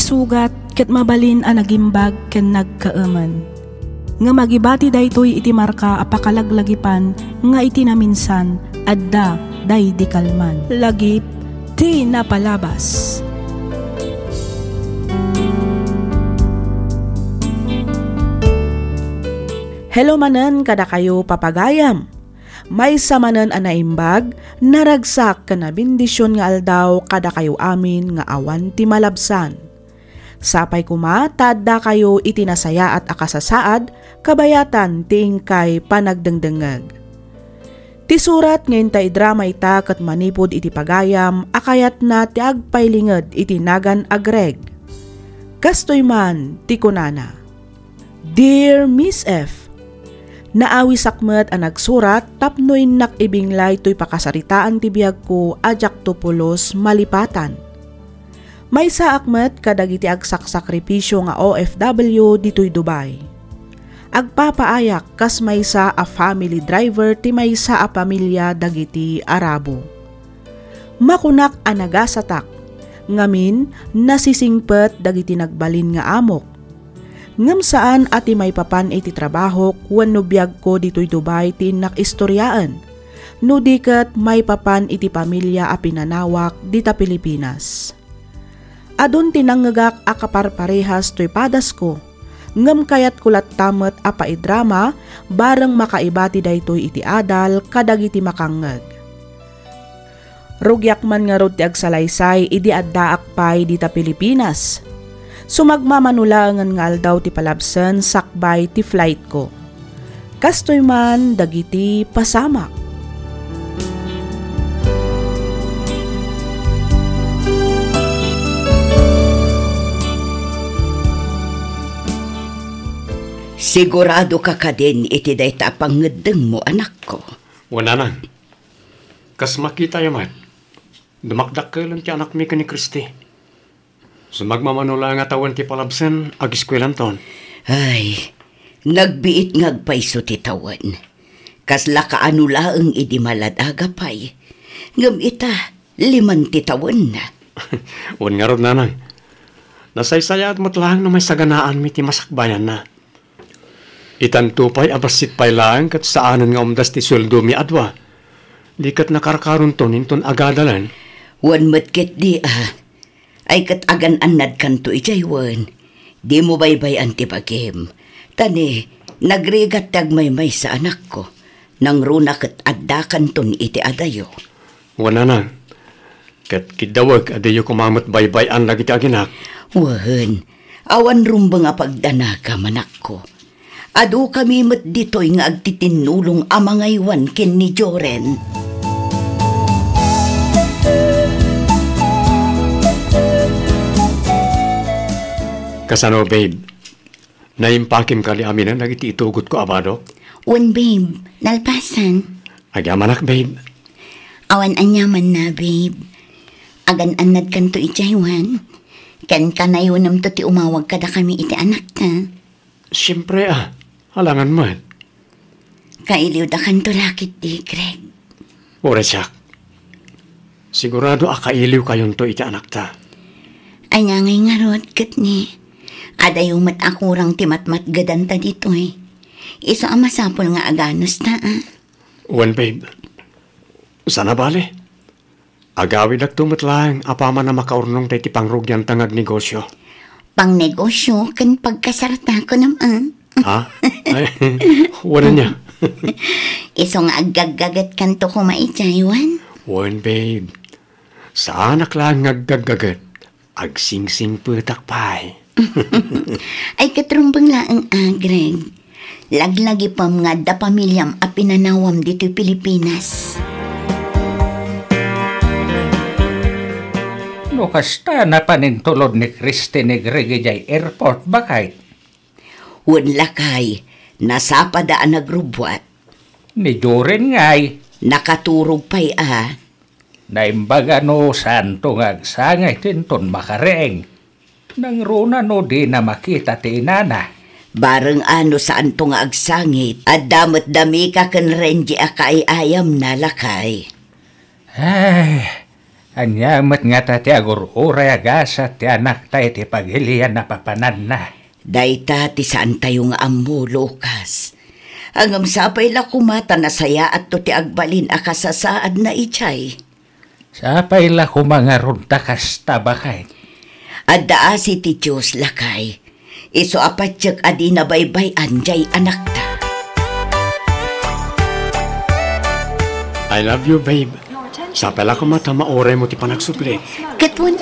isugat ket mabalin a nagimbag ken nagkaaman. Nga magibati daytoy iti marka apakalaglagipan nga iti naminsan adda day di kalman. Lagip ti napalabas. Hello manen kada kayo papagayam. May samanen a naimbag, naragsak ka na bendisyon nga aldaw kada kayo amin nga awan ti malabsan. Sapay kuma, tadda kayo itinasaya at akasasaad, kabayatan ting kay panagdengdengag. Ti surat ngayon tay drama ita kat manipod iti pagayam, akayat na ti agpailinged iti nagan agreg. Kastoy man, ti kunana. Dear Miss F, naawi sakmet ang nagsurat tapnoy nakibinglay to'y pakasaritaan ti biyag ko ajak to pulos malipatan. May sa akmet kadagiti agsakripisyo nga OFW dito'y Dubai. Agpapaayak kas may sa a family driver ti may sa a pamilya dagiti Arabo. Makunak a nagasatak, ngamin nasisingpet dagiti nagbalin nga amok. Ngam saan ati may papan iti trabaho wenno biag ko dito'y Dubai ti nakistoryaan. No diket may papan iti pamilya a pinanawak dita Pilipinas. Adun tinanggagak akaparparehas to'y padas ko. Ngam kayat kulat tamet a paidrama bareng makaibati daytoy iti adal kadagiti makangeg. Rugyak man nga rod ti agsalaysay idi adda akpay dita Pilipinas. Sumagmamanulangan nga aldaw ti palabsen sakbay ti flight ko. Kastoy man dagiti pasamak. Sigurado ka din iti dayta pangedeng mo, anak ko. Wala na. Kas makita yaman, dumakdak ka lang ti anak mi ka ni Kristi. Sumagmamanula nga tawan ti palabsen, agiskwelan ton. Ay, nagbiit ngagpaiso ti tawan. Kas lakaanula ang idi maladagapay. Ngam ita, 5 ti tawan na. Wan nga rod nanay. Nasaysaya at matlang na may saganaan mi ti masakbayan na. Itantupay abasit pay lang kat saanan nga umdas ti sweldo mi adwa. Di kat nakarkaron ton inton agadalan. Wan matkit di ay kat agan anad kanto ijaywan. Di mo baybay antipagim. Tani, nagrigat tagmay-may sa anak ko. Nang runa kat adda kanton iti adayo. Wana na. Kat kidawag adayo kumamot baybay an lagi ti aginak. Wan, awan rumba nga pagdanaga manak ko. Adu kami met dito'y nga agtitinulong amangaywan ken ni Joren. Kasano, babe? Naimpakim kali amin na nagiti itugot ko abado? Wan, babe. Nalpasan. Agamanak, babe. Awan anyaman na, babe. Agan anad kanto ijaywan. Kan kanayunam to ti umawag kada kami iti anak ta. Siyempre halangan man. Kailiw da kanto lakit di, Greg. Oresak. Sigurado akailiw kayon to iti anak ta. Anyangay nga rod, kat ni. Ada yung matakurang timatmat gadanta dito eh. Iso ang masapol nga aganos ta Wan, babe. Sana bale. Agawid at tumatlang apama na makaurnong tayo ti pangrugyan tangag negosyo. Pang negosyo kan pagkasarta ko naman. Ha? Ay, wala niya. Iso nga agagagat kanto ko maitaywan. Wan, babe. Sa anak lang agagagat. Agsingsing putak pay. Ay katrumbang laang Greg. Laglagi pa mga da pamilyam a pinanawam dito Pilipinas. No kasta na panintulod ni Kristi ni Greg airport bakay? Wan lakay, nasapadaan nagrubwat. Ni Joren ngay. Nakaturog pa'y Naimbaga no santo ngagsangay tinton makareeng. Nang runa no di na makita ti inana. Bareng saan to nga agsangit. At damot dami ka kan renji akaay ayam na lakay. Ay, Anyamat nga ta ti agur-uray agasa ti anak tayo ti paghilian na papanan na. Dayta ti saan tayo nga ammo, Lucas. Angam sapay la kumata na saya at to ti agbalin akasasaad na ichay. Sapay la kumangaron takas tabakay. Adda si ti Diyos lakay. Iso apatsyag adi na baybay anjay anak ta. I love you, babe. Sapay la kumata maoray mo ti panagsupli. Katun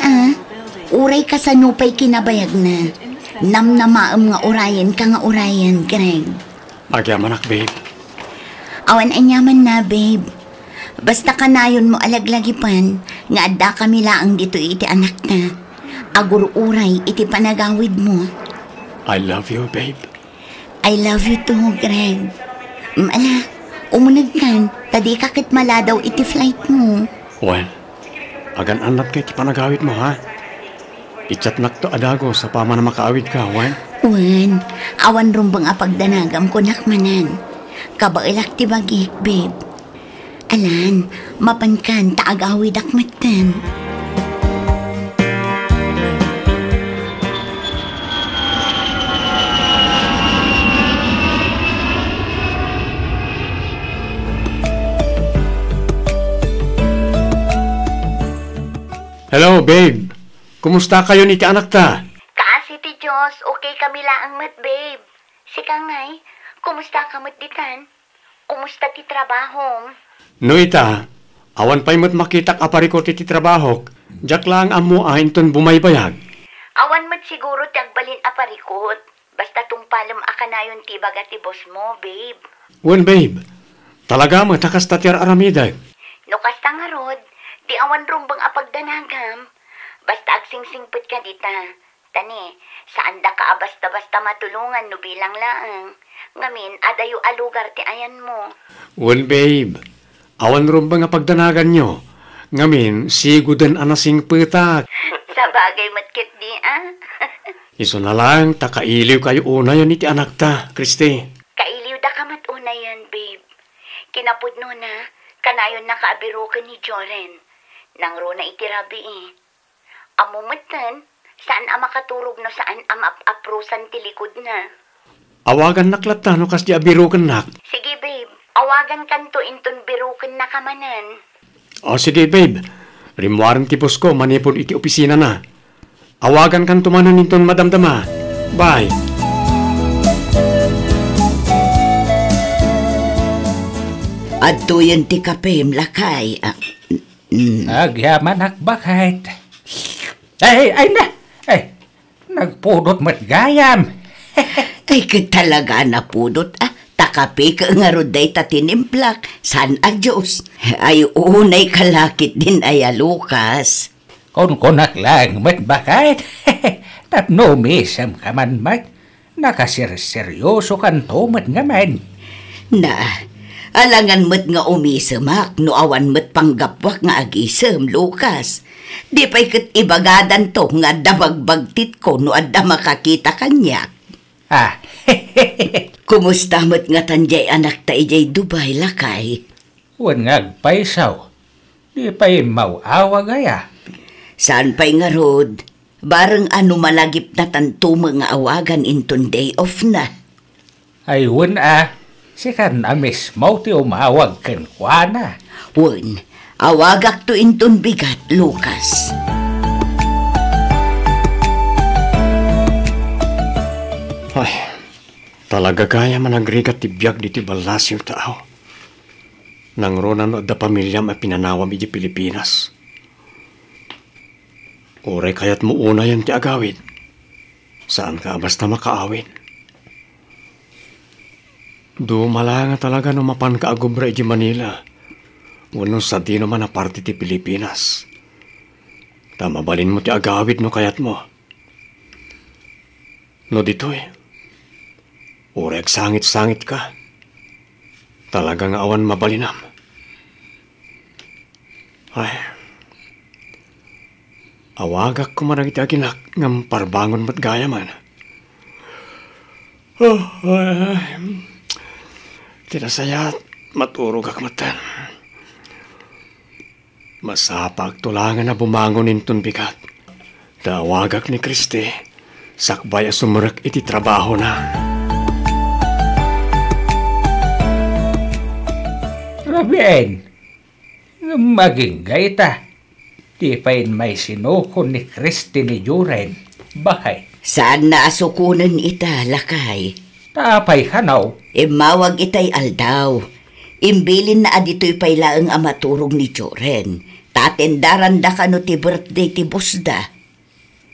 uray ka sa nupay kinabayag na. Namnamaam nga urayan ka nga urayan, Greg. Agyamanak, babe. Awan anyaman na, babe. Basta kanayon mo alaglagipan, nga adda kami laang dito iti anak na. Agur uray iti panagawid mo. I love you, babe. I love you too, Greg. Ala, umunag kan, tadi kakit maladaw iti flight mo. Well, agan anat kay ti panagawid mo, ha? Ichat nak to adago sa pama na makaawid ka, Wen. Wen, awan rumbang apagdanagam ko nakmanan. Kabailak ti bagik, babe. Alan, mapankan taagawid akmatan. Hello, babe. Kumusta kayo ni ti anak ta? Kaasi ti Diyos, okay kami laang mat, babe. Sika ngay, kumusta ka mat ditan? Kumusta ti trabaho? No ita, awan pa'y mo't makitak apariko ti trabaho. Diyak lang amo ahinton bumaybayag. Awan mat siguro ti agbalin aparikot. Basta tungpalam akanayon ti baga ti boss mo, babe. Wen, babe. Talaga mo, takas tatir aramidag. No kasta nga rod, di awan rumbang apagdanagam. Basta agsingsingput ka dita. Tani, saan da ka basta-basta matulungan no bilang laang. Ngamin, adayo alugar ti ayan mo. Wen, babe. Awan ron ba nga pagdanagan nyo? Ngamin, sigudan anasing petak. Sa bagay matkit di, Iso na lang, takailiw kayo una yan iti anak ta, Christy. Kailiw da ka matuna yan, babe. Kinapudno na, kanayon nakaabiro ka ni Joren. Nang ro na itirabi Amumatan, saan makaturog no saan aprusan ti likod na. Awagan naklat ta, no kas di abirukan nak. Sige, babe. Awagan kanto inton birukan na kamanan. O sige, babe. Rimwaran ti boss ko, manipon iti opisina na. Awagan kan tumanan inton madamdama. Bye. Adto yan ti kapem lakay. Agyaman akbakait. Ay na! Ay, nagpudot mat gayam. Ay talaga na pudot takapi ka nga roday tatinimplak. San a Diyos? Ay unay kalakit din ay Lucas. Kung kunak lang mat bakait. Tapno misam ka man mat. Nakasirseryoso kan to mat nga man. Na, alangan mat nga umisamak no awan mat panggapwak nga agisam, Lucas. Di pa'y kat ibagadan to nga dabagbagtit ko no adda makakita kanya. Kumusta mat nga tanjay anak ta ijay Dubai lakay? Wan ngagpaisaw. Di pa'y mauawa gaya. Saan pa'y nga rod? Barang ano malagip na tanto mga awagan inton day off na. Ay wan sikan amis mau ti umawag ken kuana. Wan, awagak to inton bigat, Lucas. Ay, talaga kaya managrigat ti biyag di ti balas yung tao. Nang ronan da pamilya mapinanawam iti Pilipinas. Oray kayat mo una yan ti agawid. Saan ka basta makaawin? Dumala nga talaga no mapan ka agubra iti Manila. Wano sa di naman na parte ti Pilipinas. Tamabalin mo ti agawid no kayat mo. No dito'y. Oray sangit-sangit ka. Talagang awan mabalinam. Ay. Awagak ko marang iti aginak ngam parbangon mat gaya man. Tinasayat maturog ak matan. Masapag tulangan na bumangon inton bigat. Dawagak ni Kristi, sakbay a sumurak iti trabaho na. Rabien, maging gaita. Di pain may sinukon ni Kristi ni Joren. Bakay? Saan na asukunan ita, lakay? Tapay hanaw. Mawag itay aldaw. Imbilin na adito'y pailaang amaturog ni Joren. Tatendaran da kano ti birthday ti busda.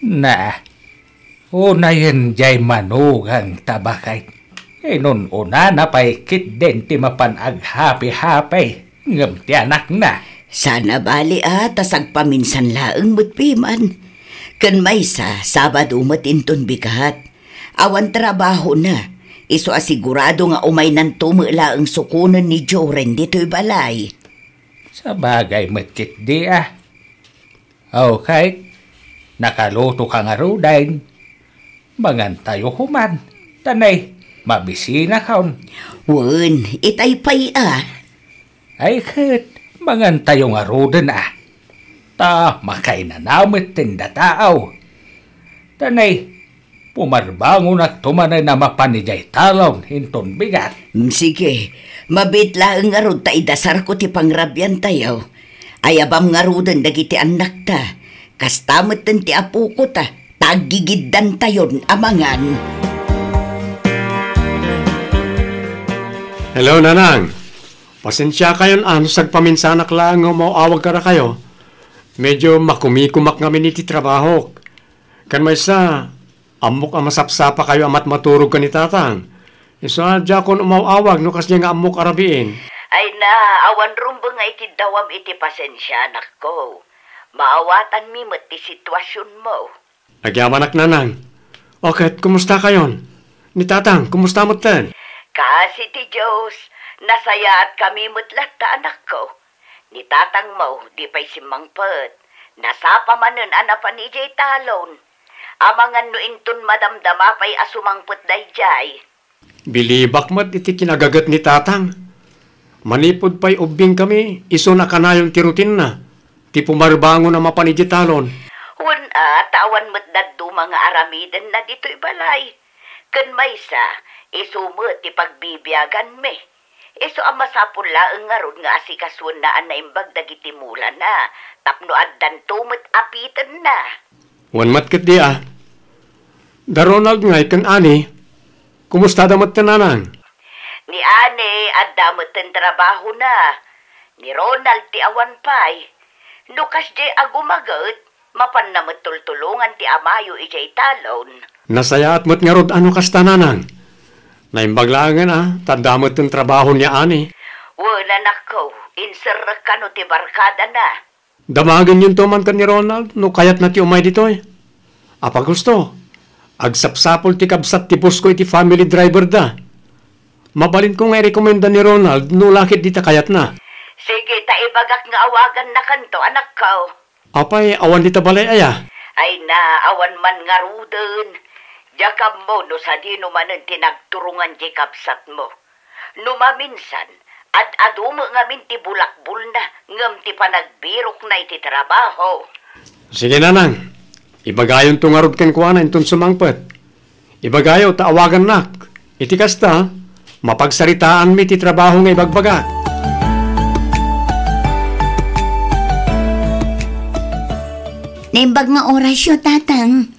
Na, unayan jay manugang tabakay. Nun una na pa'y kit din ti mapanag happy-happy. Ngam ti anak na. Sana bali tasag paminsan laang mutpiman. Kan may Sabado matinton bigat. Awan trabaho na. Iso asigurado nga umay ng tumula ang sukunan ni Joren dito'y balay. Sa bagay matkit di Okay, nakaluto ka nga rudain. Mangantayo human. Tanay, mabisina kaon. Wen, itay pay Ay kat, mangantayo nga rudan Ta, makay na namit tinda taaw. Tanay, pumarbangon at tumanay na mapanijay talon hinton bigat. Sige, mabitla ang arod ta idasar ko ti pangrabyan tayo. Ayabam nga rodan dagiti anak ta. Kastamot ti apo ko ta. Tagigiddan tayon amangan. Hello, Nanang. Pasensya kayon sagpaminsanak lang nga mauawag ka na kayo. Medyo makumikumak ngamin iti trabaho. Kan may amok ang masapsapa kayo amat maturog ka ni tatang. Isa, kon umawawag no kas niya nga amok arabiin. Ay na, awan rumbo nga iti dawam iti pasensya anak ko. Maawatan mi ti sitwasyon mo. Nagyamanak Nanang. Okay, kumusta kayon? Ni tatang, kumusta mo ten? Kasi ti Diyos, nasaya at kami mutlat ta anak ko. Ni tatang mo, di pa'y simangpet. Nasapa manen anapan ni Jay talon. Amangan no inton madamdama pa'y asumangpet dayjay. Bilibak mat iti kinagagat ni tatang. Manipod pa'y ubing kami, iso na kanayon ti rutin na. Ti pumarbango na mapaniji talon. Tawan mo't daddo mga aramiden na dito'y balay. Kan maysa, iso mo ti pagbibiyagan me. Iso ang masapula ang ngarod nga asikaswan na anaimbag dagiti mula na. Tapno addan tumot apitan na. Wan matkit di Da Ronald ngay kan ani, kumusta damat Nanang? Ni Ane, adamot ang trabaho na. Ni Ronald ti awan pay. Lukas jay agumagot, mapan na matultulungan ti amayo ijay talon. Nasaya at mo't nga rod ano kasta Nanang? Naimbaglangan tandamot ang trabaho niya ani. Wala nako, inserrak ka no ti barkada na. Damagan yun tuman ka ni Ronald, no kayat na ti umay ditoy. Apa gusto? Agsapsapol ti kabsat ti pusko iti family driver da. Mabalin ko nga rekomenda ni Ronald, no lakit di ta kayat na. Sige, taibagak nga awagan na kanto, anak ko. Apay, awan di ta balay aya? Ay na, awan man nga ruden. Jakab mo no sa di naman ang tinagturungan di kabsat mo. Numaminsan, at adumo nga minti bulakbul na, ngam ti panagbirok na iti trabaho. Sige Nanang, ibagayon tungarod ken kuana inton sumangpet. Ibagayo taawagan nak. Iti kasta, mapagsaritaan mi ti trabaho nga ibagbaga. Naimbag nga orasyo, tatang.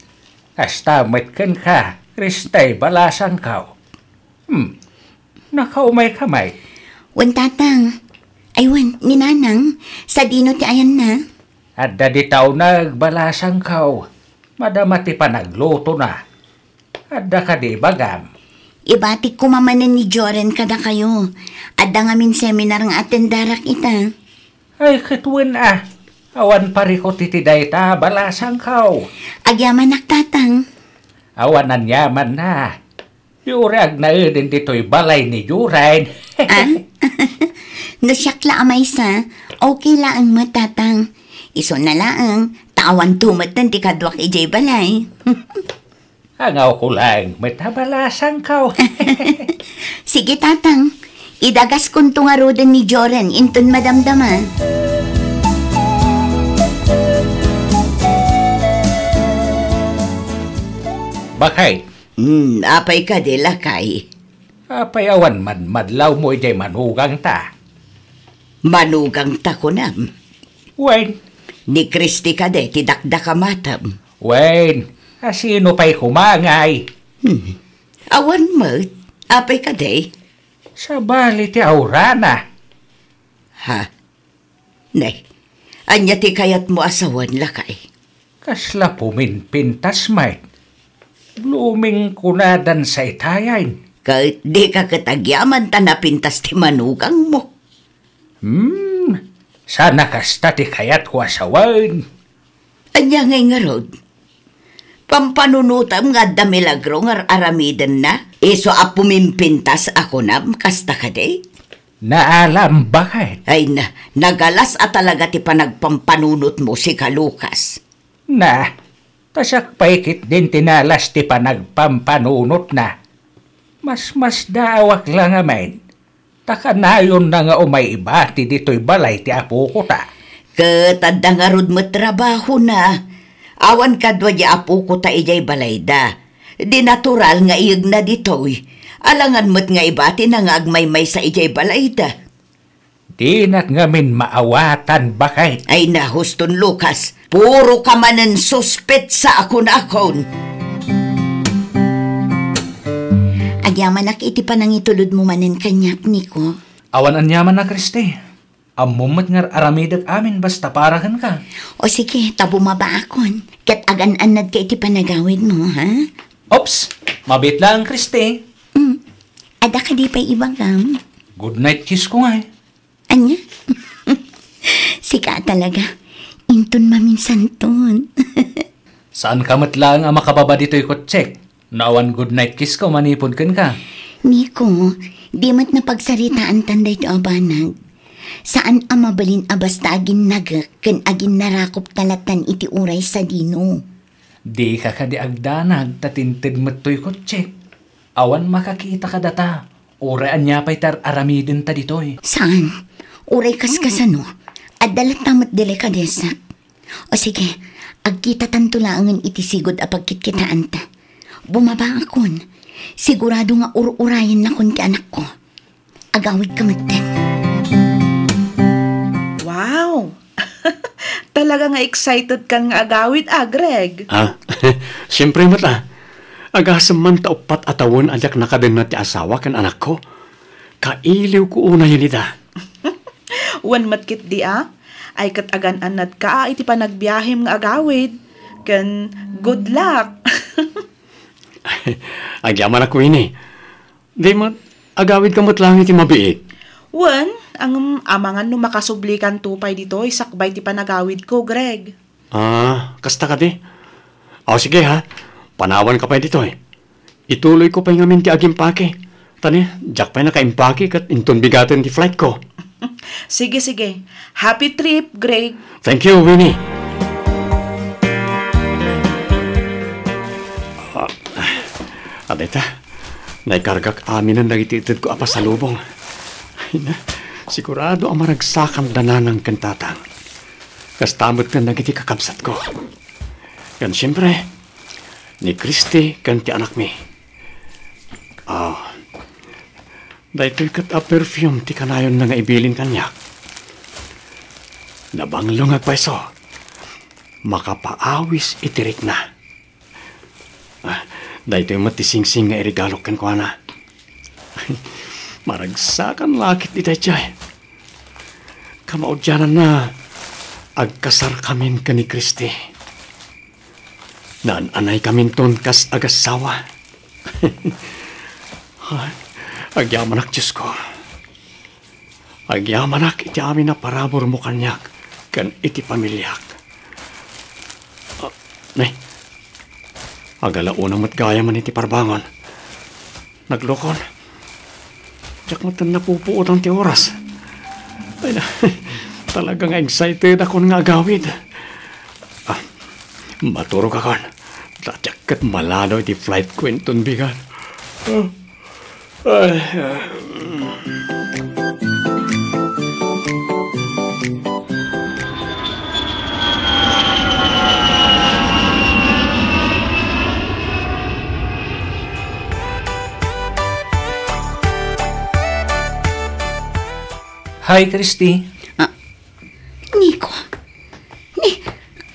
Kasta metken ka, Kristay balasan ka. Nakaumay kamay. Wan, tatang. Ay, wan, ni Nanang, sa dino ti ayan na. At di tao nagbalasan ka. Madama ti panagluto na. At da ka di bagam. Ibatik ko mamanan ni Joren kada kayo. Adda nga min seminar nga atendarak ita. Ay, katwan Awan pariko titiday ta, balasang kao. Agyaman tatang. Awanan yaman na. Yurag na din dito'y balay ni Joren. No siyakla amay sa, okay laang matatang. Iso na laang, tawan tumatan ti kadwak ijay balay. Angaw ko lang, matabalasang kao. Sige tatang, idagas kung tungarodan ni Joren inton madamdama. Bakay, Apay ka de lakay. apayawan man madlaw mo ijay manugang ta. Manugang takunam. Wen, Ni Kristi ka de tidakdakamatam. asino pa'y kumangay? Awan mo, apay ka de. Sa bali ti aurana. Ha? Nay, anya ti kayat mo asawan lakay. Kasla puminpintas may. Blooming kunadan sa itayan. Kahit di ka katagyaman tanapintas ti manugang mo. Sana kasta ti kayat ko asawan. Anya ngay nga rod. Pampanunutam nga da milagro nga aramiden na. Iso a pumimpintas ako nam kasta ka de. Naalam bakit? Ay na, nagalas at talaga ti panagpampanunot mo si Kalukas. Na, tasak paikit din tinalas ti panagpampanunot na. Mas daawak lang amin. Takanayon na nga umay iba ti dito'y balay ti apo ko ta. Katanda nga rod mo trabaho na. Awan kadwa di apo ko ta ijay balay da. Di natural nga iyag na dito'y. Alangan mo't nga ibati na nga agmay-may sa ijay balay da. Di nak ngamin maawatan bakit? Ay na, Huston Lucas, puro ka manen suspet sa akon-akon. Agyaman iti panangitulod mo manen kanyak, Niko. Awan anyaman na Kristi. Amumat nga aramidag amin basta parahan ka. O sige, tabo mabaakon. Kat agan-anad ka iti panagawid mo, ha? Ops! Mabit lang Kristi. Ada ka di pa'y ibang gam. Good night kiss ko nga eh. Anya? Sika talaga. Intun maminsan-tun. Saan ka matlang ang makababa dito'y kotsek? Nawan good night kiss ko manipod kan ka. Niko, di mat na pagsaritaan tanday to abanag. Saan ang mabalin abasta agin nagak kan agin narakop talatan iti uray sa dino. Di ka di agdanag tatintid mato'y kotsek. Awan makakita ka data. Uraan niya pa'y aramidin ta dito'y. Saan? Uray kaskasano? At dalat tamat delikadesak. O sige, agkita tanto laangan iti sigod a pagkitkitaan ta. Bumaba akon. Sigurado nga urayan na kun ti anak ko. Agawid ka maten. Wow! Talaga nga excited ka nga agawid, Greg. Siyempre mata. Agasam man taupat atawon ajak nakadin na ti asawa kan anak ko. Kailiw ko una yun ita. Wan matkit di ay katagan anad ka iti panagbiyahem nga agawid. Kan good luck. Agyaman ako ini. Di mat, agawid ka mo't lang iti mabiit. Wan, ang amangan no makasublikan tupay dito, isakbay ti panagawid ko, Greg. Kasta ka di. Sige ha. Panawan ka pa dito eh. Ituloy ko pa yung amin ti agimpake. Tani, jak pa'y nakaimpake kat inton bigatin ti flight ko. Sige. Happy trip, Greg. Thank you, Winnie. Adeta, naikargak amin ang nagititid ko apa sa lubong. Ay na, sigurado ang maragsakan dananang kantatang. Kastamot ka nagiti kakabsat ko. Yan siyempre, ni Kristi kan ti anak mi. Dahito'y kat a perfume ti kanayon na nga ibilin kanyak. Nabanglong agpaiso. Makapaawis itirik na. Dahito'y matising-sing nga irigalok kan ko na. Maragsakan lakit di dayjay. Kamaudyanan na agkasar kamin ka ni Kristi. Naan-anay kamin ton kas agasawa. Agyamanak Diyos ko. Agyamanak iti amin na parabor mo kanyak kan iti pamilyak. Nay, agalaunang matgaya man iti parbangon. Naglokon. Diyak matan napupuot ang ti oras. Ay na, talagang excited ako nga agawid. Maturog akon. Diyak kat malado iti flight ko inton bigan. Hi, Christy. Niko,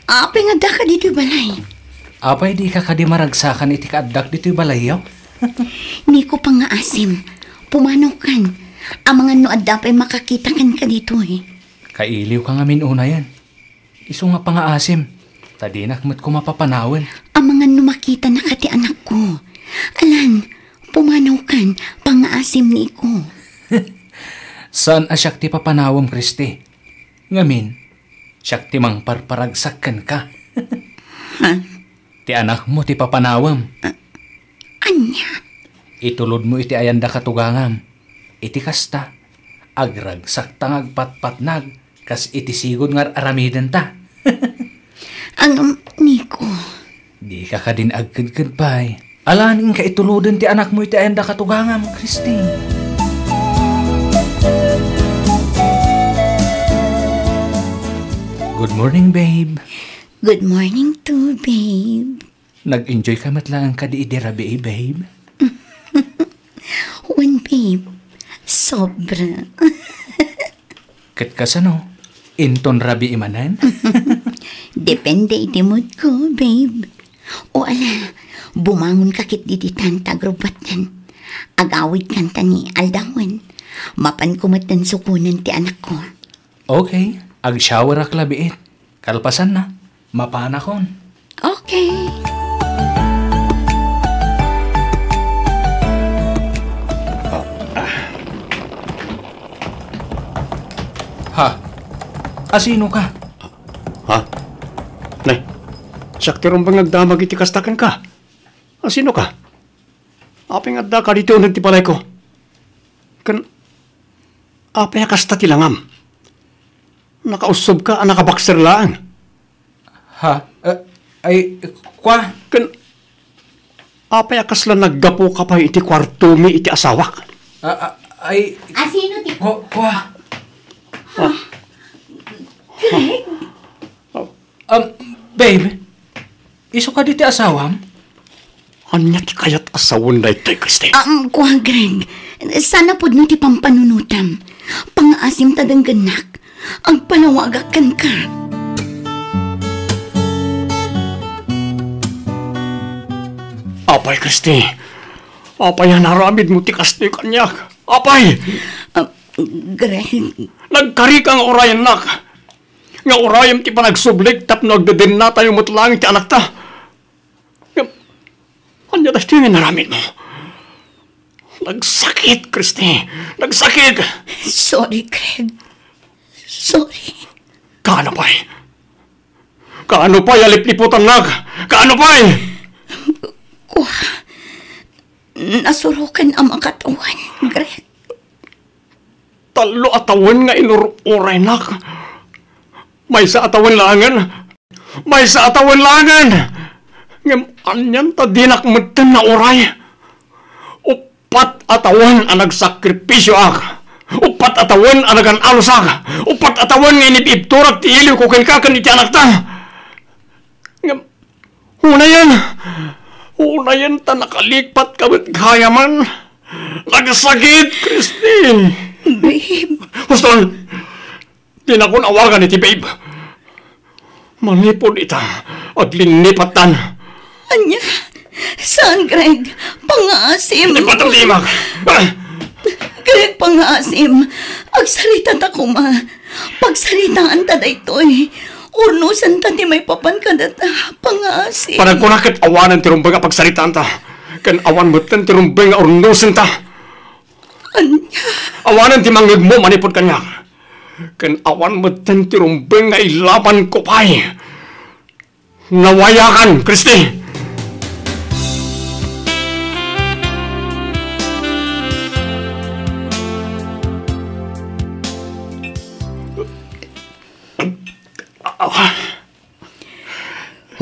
apay nga da ka dito balay. Apay di ka kadimaragsakan iti kaaddak dito'y balayaw? Niko pa nga asim, pumanaw kan. Ang mga noad dapay makakita kan ka dito eh. Kailiw ka nga minuna yan. Iso nga pa nga asim. Tadinak mo't ko mapapanawan. Ang mga numakita na kati anak ko. Alan, pumanaw kan, pang-asim ni ko. Saan asyak ti papanawam, Christy? Ngamin, siyak ti mang parparagsakan ka. Ti anak mo ti papanawam. Anya? Itulod mo iti ayanda katugangam. Iti kasta, agragsak tang agpatpatnag, kas iti sigod nga aramidan ta. Ang Niko. Di ka din agkad-kadpay. Alanin ka ituludan ti anak mo iti ayanda katugangam, Christy. Good morning, babe. Good morning too, babe. Nag-enjoy ka matlang ka di idirabi, babe? When, babe? Sobra. Kat kasano? Inton rabi imanan? Depende iti mood ko, babe. O ala, bumangon kakit di tantag robatan. Agawid kanta ni Aldawan. Mapan kumatan sukunan ti anak ko. Okay, ag-shower ak labiit. Kalpasan na, mapanakon. Okay. Ha? Asino ka? Ha? Nay, sakti ron bang nagdamag iti kastakan ka? Sino ka? Apeng adda ka dito nagtipalay ko. Apeng kasta tilangam. Nakausob ka, nakabakser lang. Ha? Kwa? Apeng kasla naggapo ka pa iti kwarto mi iti asawak. Asino ti? Kwa? Babe, iso ka diti asawam? Anya ti kayat asawon na ito'y, Christy? Kuha, Greg. Sana po no ti pampanunutam. Pang-asim tadang ganak. Ang panawagakan ka. Apay, Christy. Apay, naramid mo ti kastoy kanyak. Apay! Greg. Nagkari ka nga orayan, nak. Nga orayam ti panagsublik tap nagdadin na tayo mutlang ti anak ta. Anya tayo yung naramid mo. Nagsakit, Christy. Nagsakit. Sorry, Greg. Sorry. Kaano pa'y? Kaano pa'y alip-liputan, nak? Kaano pa'y? Kuha. Nasurukan ang mga katawan, Greg. Talo atawan nga inururay, nak. May sa atawan langan. May sa atawan langan. Ngam anyan ta dinak meten na oray. Upat atawan ang nagsakripisyo ak. Upat atawan ang nagan-alusak. Upat atawan nga inipipturak ti iliw ko kinkakan iti anak ta. Ngam, Unayan ta nakalikpat kabit kayaman. Nagsakit, Christy. Babe. Huston, di na ko nawagan iti babe. Manipon ita at linipatan. Anya? Saan, Greg? Pang-asim. Ipatalimak. Greg, pang-asim. Agsarita ta ko, ma. Pagsaritaan ta da ito'y. Urnusan ta di may papan ka data. Pang-asim. Parang kunakit awanan tirumbay nga pagsaritaan ta. Kan awan mo ten tirumbay nga urnusan ta. Anya? Awanan ti mangig mo manipod kanya. Kan awan mo ten tirumbay nga ilaban ko pa'y. Nawayakan, Christy.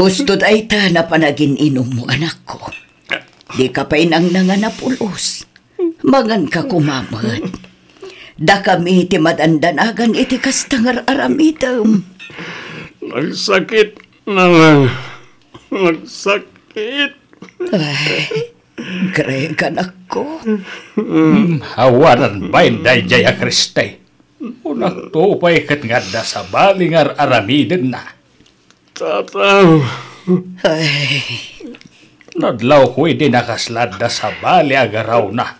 Hustod ay ta na panagin inom mo, anak ko. Di ka pa'y nang nanganapulos. Mangan ka kumamat. Da kami iti madandanagan iti kastangar aramitam. Nagsakit na lang. Nagsakit. Ay, Greg, anak ko. Hawaran ba, Inday Jaya Christe? Unak tupay kat nga da sa balingar aramiden na. Tataw. Ay, Nadlaw ko di nakaslad da sa bali agaraw na.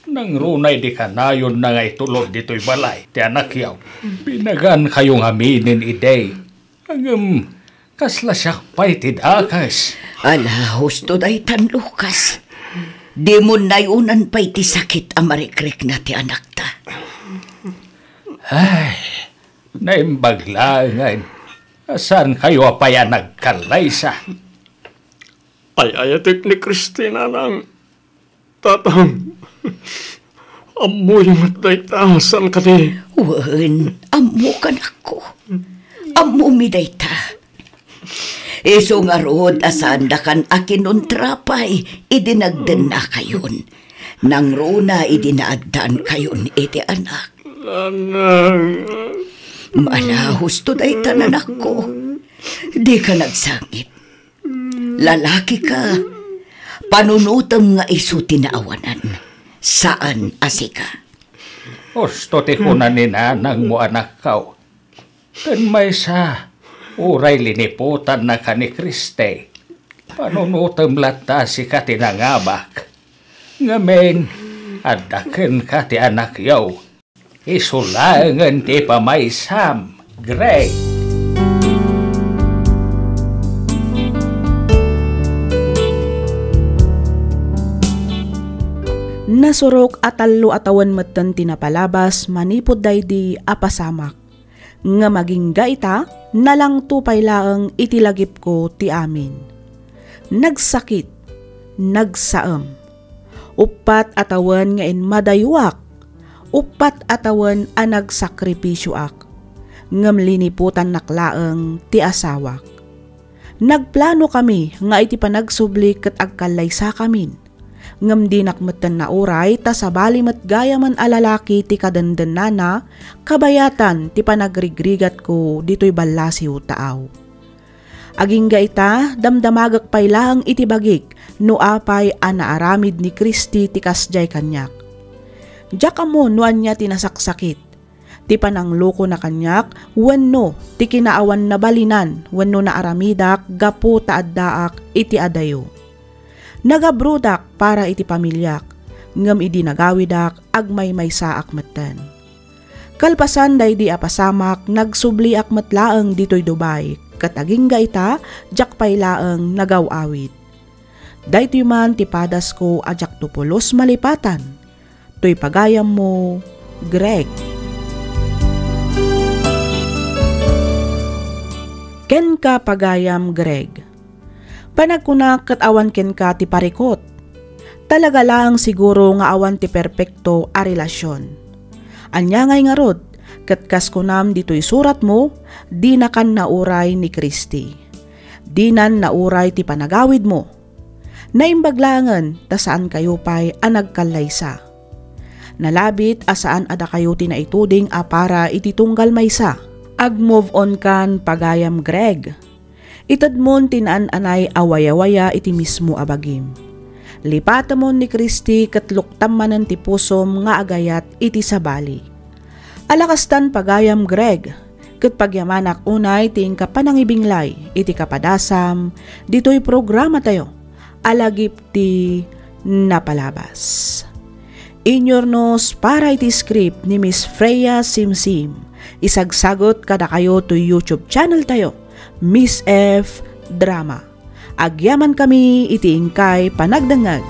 Nang runay di kanayon na nga itulog dito'y balay, ti anak yaw. Pinagan kayong aminin iday. Hanggang kasla siya pa'y tidakas. ala, husto day tan Lucas. Di mo nayunan pa'y ti sakit amarikrik na ti anak ta. Ay, naimbaglangan. Asan kayo apaya nagkalaysa? Ay ayatik ni Christina ng tatang. Amoy matay tasan ka di. Wen, amo ka na ko. Amo mi day ta. Iso nga rod asan da kan akin nun trapay, idinagdan na kayon. Nang runa idinaaddan kayon iti anak. Lanang. Mala, husto day tanan ako. Di ka nagsangit. Lalaki ka. Panunutam nga iso tinaawanan. Saan asika? Gusto ti ko na ninanang mo anak kaw. Kan may sa uray liniputan na ka ni Kriste. Panunutam lata si ka tinangabak. Ngamen, adaken ka ti anak yaw. Isulangan ti pamaysam, Greg. Nasurok at talo atawan matan tinapalabas manipod daydi apasamak. Nga maging gaita, nalang tupay laang itilagip ko ti amin. Nagsakit, nagsaam. Upat atawan nga in madayuak. Upat atawan a nagsakripisyo ak. Ngam liniputan naklaang ti asawak. Nagplano kami nga iti panagsubli ket agkalaysa kamin. Ngam di nakmatan na uray ta sa bali met gaya man alalaki ti kadandanana kabayatan ti panagrigrigat ko dito'y balasiw taaw. Aging gaita damdamagak pay lang iti bagik no apay anaaramid ni Kristi ti kasjay kanyak. Diyak mo nuan niya tinasaksakit. Ti panangloko na kanyak wenno ti kinaawan na balinan wenno na aramidak gapu taaddaak iti adayo. Nagabrudak para iti pamilyak, ngam idi nagawidak agmay may saak matan. Kalpasan day di apasamak nagsubli ak matlaang dito'y Dubai, kataging gaita jak pay laang nagawawit. Daytoy man tipadas ko ajak tupulos malipatan, to'y pagayam mo, Greg. Ken ka pagayam, Greg. Panagkunak kat awan ken ka ti parikot. Talaga lang siguro nga awan ti perpekto a relasyon. Anya ngay nga rod, kat kas kunam dito'y surat mo, di na kan nauray ni Kristi. Di nan nauray ti panagawid mo. Naimbaglangan ta saan kayo pa'y anagkalaysa. Nalabit asaan ada kayo tinaituding a para ititunggal maysa. Ag-move on kan pagayam, Greg. Itadmon tinaan-anay awaya-waya iti mismo abagim. Lipatamon ni Kristi ket luktammanen ti pusom nga agayat iti sabali. Alakastan pagayam, Greg, ket pagyamanak unay ti kapanangibinglay iti kapadasam dito'y programa tayo. Alagip ti napalabas. Inyornos para iti script ni Miss Freya Simsim. Isagsagot kada kayo to YouTube channel tayo. Miss F Drama. Agyaman kami iti ingkay panagdangag.